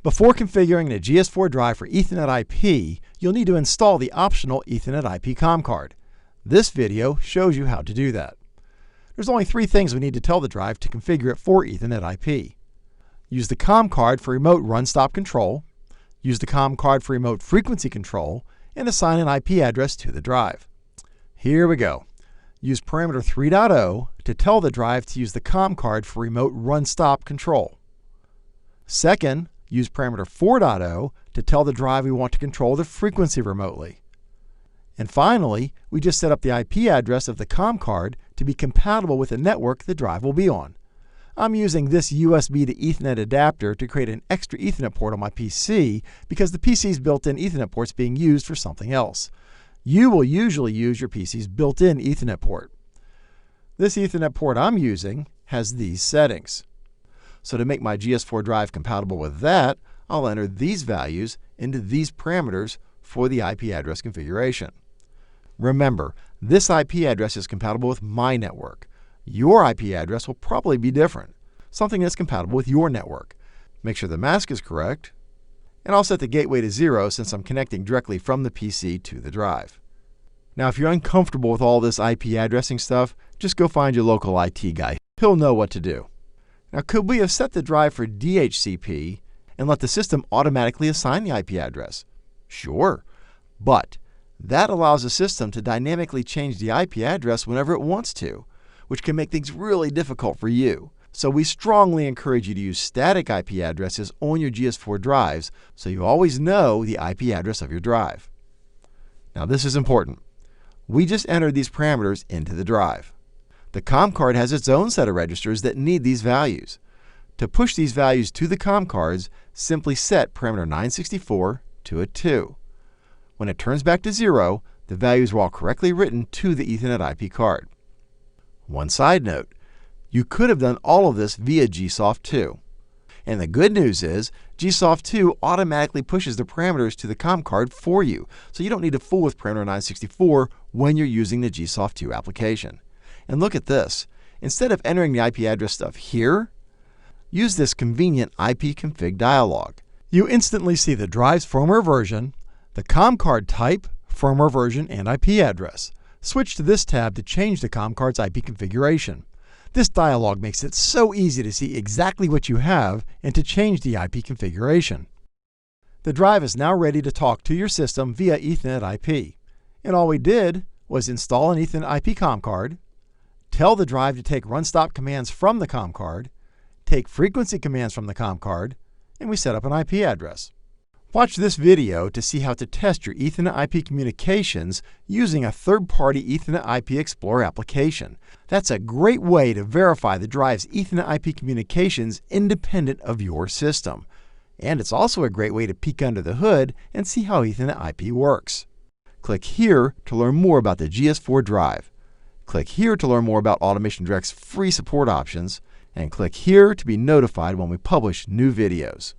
Before configuring the GS4 drive for Ethernet IP, you'll need to install the optional Ethernet IP COM card. This video shows you how to do that. There's only 3 things we need to tell the drive to configure it for Ethernet IP. Use the COM card for remote run-stop control, use the COM card for remote frequency control, and assign an IP address to the drive. Here we go. Use parameter 3.0 to tell the drive to use the COM card for remote run-stop control. Second, use parameter 4.0 to tell the drive we want to control the frequency remotely. And finally, we just set up the IP address of the COM card to be compatible with the network the drive will be on. I'm using this USB to Ethernet adapter to create an extra Ethernet port on my PC because the PC's built-in Ethernet port's being used for something else. You will usually use your PC's built-in Ethernet port. This Ethernet port I'm using has these settings. So to make my GS4 drive compatible with that, I'll enter these values into these parameters for the IP address configuration. Remember, this IP address is compatible with my network. Your IP address will probably be different, something that's compatible with your network. Make sure the mask is correct, and I'll set the gateway to 0 since I'm connecting directly from the PC to the drive. Now, if you're uncomfortable with all this IP addressing stuff, just go find your local IT guy. He'll know what to do. Now, could we have set the drive for DHCP and let the system automatically assign the IP address? Sure, but that allows the system to dynamically change the IP address whenever it wants to, which can make things really difficult for you. So we strongly encourage you to use static IP addresses on your GS4 drives so you always know the IP address of your drive. Now, this is important. We just entered these parameters into the drive. The COM card has its own set of registers that need these values. To push these values to the COM cards, simply set parameter 964 to a 2. When it turns back to 0, the values are all correctly written to the Ethernet IP card. One side note, you could have done all of this via GSoft 2. And the good news is, GSoft 2 automatically pushes the parameters to the COM card for you, so you don't need to fool with parameter 964 when you're using the GSoft 2 application. And look at this. Instead of entering the IP address stuff here, use this convenient IP config dialog. You instantly see the drive's firmware version, the COM card type, firmware version, and IP address. Switch to this tab to change the COM card's IP configuration. This dialog makes it so easy to see exactly what you have and to change the IP configuration. The drive is now ready to talk to your system via Ethernet IP. And all we did was install an Ethernet IP COM card, tell the drive to take run-stop commands from the COM card, take frequency commands from the COM card, and we set up an IP address. Watch this video to see how to test your Ethernet IP communications using a third-party Ethernet IP Explorer application. That's a great way to verify the drive's Ethernet IP communications independent of your system. And it's also a great way to peek under the hood and see how Ethernet IP works. Click here to learn more about the GS4 drive. Click here to learn more about AutomationDirect's free support options, and click here to be notified when we publish new videos.